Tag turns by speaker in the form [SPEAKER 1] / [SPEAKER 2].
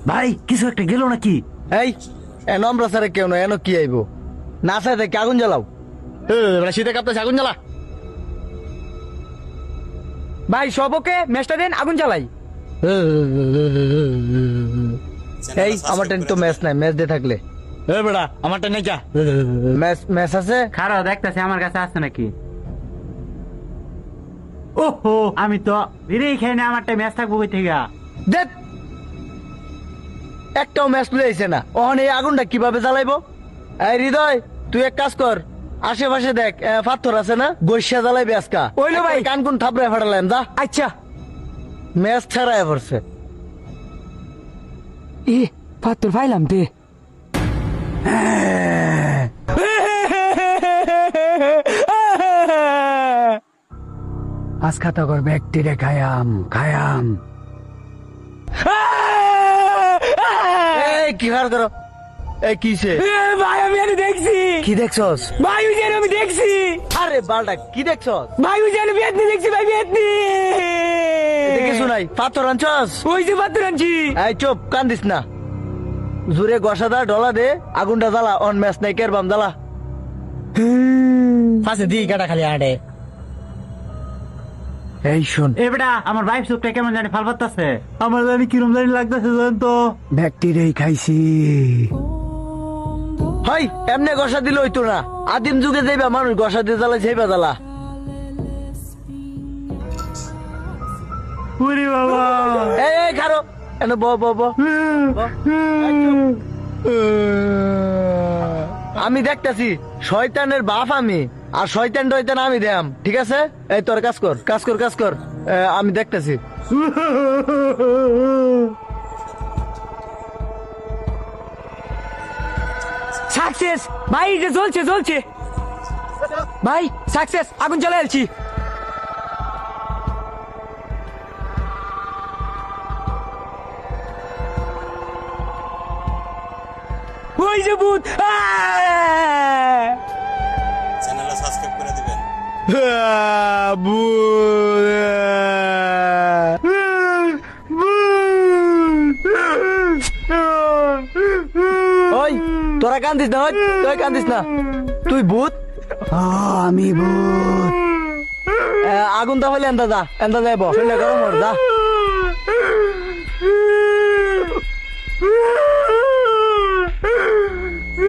[SPEAKER 1] ভাই কিছু একটা গেল নাকি?
[SPEAKER 2] এই নম্র স্যারে কেউ নয়, এনো কি আইবো না স্যার দেখে আগুন জ্বালাও। শীতে কাঁপতেছে, আগুন জ্বালা।
[SPEAKER 3] ভাই সবকে ম্যাচটা দেন, আগুন জ্বালাই।
[SPEAKER 2] এই আমার তো ম্যাচ নাই, ম্যাচ দিয়ে থাকলে বেড়া আমারটা নেই। ম্যাচ ম্যাচ আছে,
[SPEAKER 1] খারাপ দেখতেছি আমার কাছে আছে নাকি? ওহো আমি তো বিরেই খাই না, আমারটা ম্যাচ থাকবো কই থেকে?
[SPEAKER 2] দেখ একটাও ম্যাচ লইছে না। ওখানে এই আগুনটা কিভাবে জ্বালাইবো? এই হৃদয় তুই এক কাজ কর, আশেপাশে দেখ পাথর আছে না, গৈসা জ্বালাইবে আজকা।
[SPEAKER 3] ওইলো ভাই।
[SPEAKER 2] কান কোন থাপড়ায় ফাটালাম যা।
[SPEAKER 3] আচ্ছা
[SPEAKER 2] ম্যাচ ছাড়াই পড়ছে।
[SPEAKER 3] এ পাত্র পাইলাম দে।
[SPEAKER 1] আজ খাতা কর ব্যক্তি রে খায়াম খায়াম।
[SPEAKER 2] এই কি হার করো? এই কিসে?
[SPEAKER 3] ভাই আমি আরে দেখছি।
[SPEAKER 2] কি দেখছস?
[SPEAKER 3] ভাই ওই যে আমি দেখছি।
[SPEAKER 2] আরে বালটা কি দেখছস?
[SPEAKER 3] ভাই ওই যে আমি বেতনি দেখছি, ভাই বেতনি।
[SPEAKER 2] এটা কিছু নাই, পাথর আনছস?
[SPEAKER 3] ওই যে পাত্র আনছি।
[SPEAKER 2] এই চুপ, কান্দিস না। জোরে গসাদা ডলা দে, আগুনটা জ্বালা। অন ম্যাচ নাই, কেরবাম জ্বালা। ফাঁসে দি কাটা খালি আড়ে।
[SPEAKER 1] এই শুন এ বেটা, আমার ভাই সুপটা কেমন জানি ফাল পাতাছে, আমার জানি কিরম জানি লাগতেছে জান তো। ব্যক্তি রে খাইছি।
[SPEAKER 2] হাই এমনে গসা দিলে হইতো না, আদিম যুগে যাইবা মানুষ গসা দিয়ে জ্বালা যাইবা জ্বালা।
[SPEAKER 1] ওরে বাবা
[SPEAKER 2] এই খারো এনে ব ব ব ব। এই চুপ। আমি দেখতাছি শয়তানের বাপ আমি, আর শয়তান টয়তান আমি দেয়াম, ঠিক আছে? এই তোর কাজ কর, কাজ কর, কাজ কর। আমি দেখতাছি।
[SPEAKER 3] সাকসেস ভাই, এটা জ্বলছে জ্বলছে। ভাই সাকসেস, আগুন জ্বালাই আলছি। ওই যে ভূত।
[SPEAKER 4] চ্যানেলটা সাবস্ক্রাইব করে দিবেন।
[SPEAKER 2] ওই তোরা কান্দিস না, ওই তুই কান্দিস না। তুই ভূত?
[SPEAKER 1] আমি ভূত।
[SPEAKER 2] আগুন তাহলে এন্দা যা, এন্দা যাইব গরম যা।